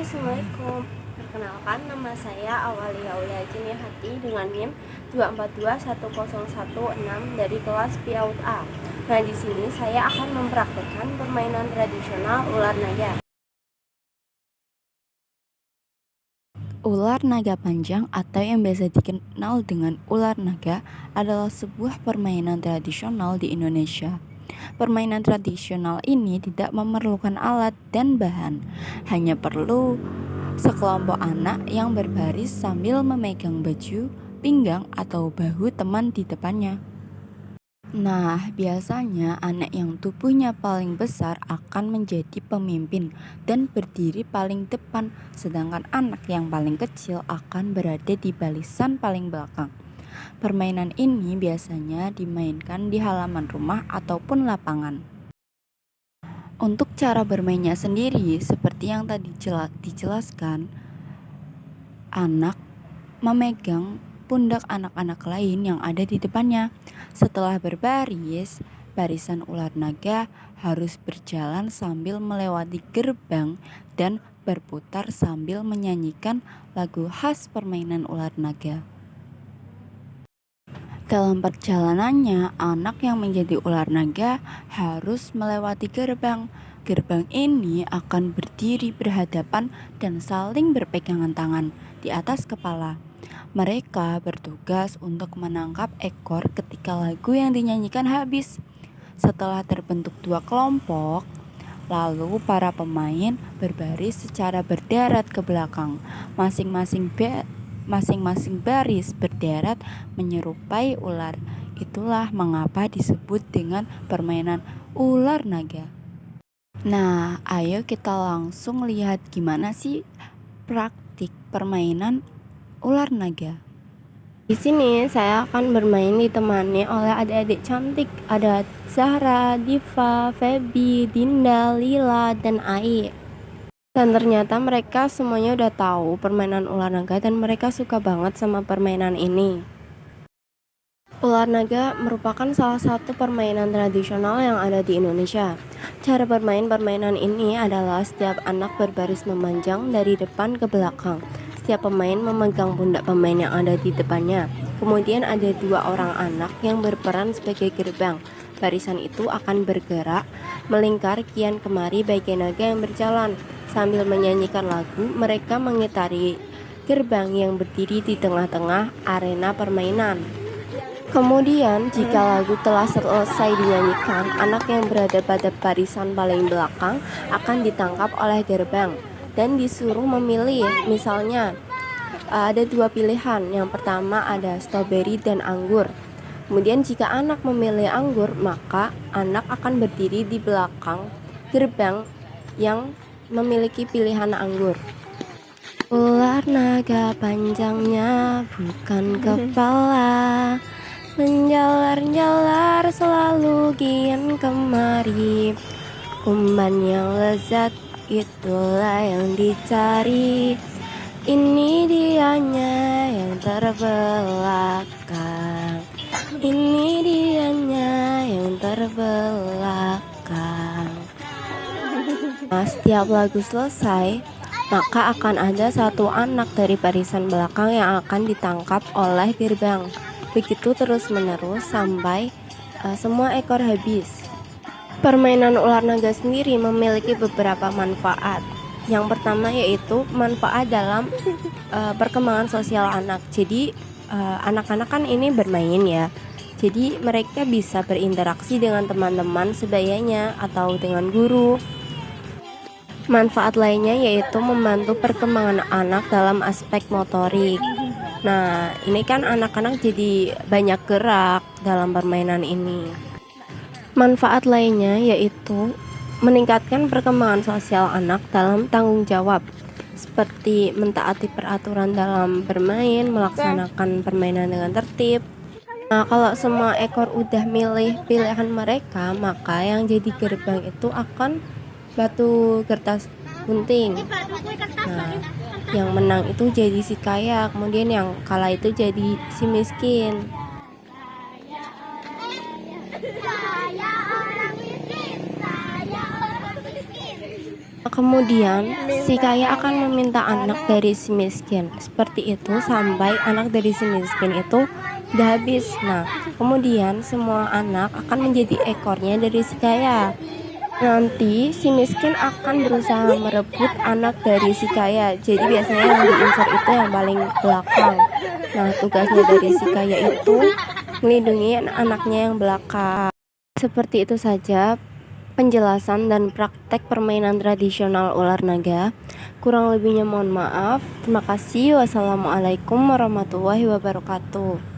Assalamualaikum. Perkenalkan, nama saya Awalia Jiniahati dengan NIM 2421016 dari kelas PAUD A. Nah, di sini saya akan mempraktekkan permainan tradisional ular naga. Ular naga panjang atau yang biasa dikenal dengan ular naga adalah sebuah permainan tradisional di Indonesia. Permainan tradisional ini tidak memerlukan alat dan bahan, hanya perlu sekelompok anak yang berbaris sambil memegang baju, pinggang, atau bahu teman di depannya. Nah, biasanya anak yang tubuhnya paling besar akan menjadi pemimpin dan berdiri paling depan, sedangkan anak yang paling kecil akan berada di barisan paling belakang. Permainan ini biasanya dimainkan di halaman rumah ataupun lapangan. Untuk cara bermainnya sendiri, seperti yang tadi dijelaskan, anak memegang pundak anak-anak lain yang ada di depannya. Setelah berbaris, barisan ular naga harus berjalan sambil melewati gerbang dan berputar sambil menyanyikan lagu khas permainan ular naga. Dalam perjalanannya, anak yang menjadi ular naga harus melewati gerbang. Gerbang ini akan berdiri berhadapan dan saling berpegangan tangan di atas kepala. Mereka bertugas untuk menangkap ekor ketika lagu yang dinyanyikan habis. Setelah terbentuk dua kelompok, lalu para pemain berbaris secara berderet ke belakang. Masing-masing baris berderet menyerupai ular. Itulah mengapa disebut dengan permainan ular naga. Nah, ayo kita langsung lihat gimana sih praktik permainan ular naga. Di sini saya akan bermain ditemani oleh adik-adik cantik. Ada Zahra, Diva, Feby, Dinda, Lila, dan Ai. Dan ternyata mereka semuanya udah tahu permainan ular naga dan mereka suka banget sama permainan ini. Ular naga merupakan salah satu permainan tradisional yang ada di Indonesia. Cara bermain permainan ini adalah setiap anak berbaris memanjang dari depan ke belakang. Setiap pemain memegang pundak pemain yang ada di depannya. Kemudian ada dua orang anak yang berperan sebagai gerbang. Barisan itu akan bergerak, melingkar kian kemari bagian naga yang berjalan. Sambil menyanyikan lagu, mereka mengitari gerbang yang berdiri di tengah-tengah arena permainan. Kemudian, jika lagu telah selesai dinyanyikan, anak yang berada pada barisan paling belakang akan ditangkap oleh gerbang dan disuruh memilih. Misalnya, ada dua pilihan. Yang pertama ada stroberi dan anggur. Kemudian jika anak memilih anggur, maka anak akan berdiri di belakang gerbang yang memiliki pilihan anggur. Ular naga panjangnya bukan kepala, menjalar-jalar selalu kian kemari. Umpan yang lezat itulah yang dicari. Ini dianya yang terbelakang. Ini dianya yang terbelakang. Nah, setiap lagu selesai, maka akan ada satu anak dari barisan belakang yang akan ditangkap oleh gerbang. Begitu terus menerus sampai semua ekor habis. Permainan ular naga sendiri memiliki beberapa manfaat. Yang pertama yaitu manfaat dalam perkembangan sosial anak. Jadi anak-anak kan ini bermain ya. Jadi mereka bisa berinteraksi dengan teman-teman sebayanya atau dengan guru. Manfaat lainnya yaitu membantu perkembangan anak dalam aspek motorik. Nah, ini kan anak-anak jadi banyak gerak dalam permainan ini. Manfaat lainnya yaitu meningkatkan perkembangan sosial anak dalam tanggung jawab, seperti mentaati peraturan dalam bermain, melaksanakan permainan dengan tertib. Nah, kalau semua ekor udah milih pilihan mereka, maka yang jadi gerbang itu akan batu kertas gunting. Nah, yang menang itu jadi si kaya, kemudian yang kalah itu jadi si miskin. Kemudian, si kaya akan meminta anak dari si miskin. Seperti itu sampai anak dari si miskin itu udah habis. Nah, kemudian semua anak akan menjadi ekornya dari si kaya. Nanti si miskin akan berusaha merebut anak dari si kaya. Jadi biasanya yang diincar itu yang paling belakang. Nah, tugasnya dari si kaya itu melindungi anaknya yang belakang. Seperti itu saja penjelasan dan praktek permainan tradisional ular naga. Kurang lebihnya mohon maaf. Terima kasih. Wassalamualaikum warahmatullahi wabarakatuh.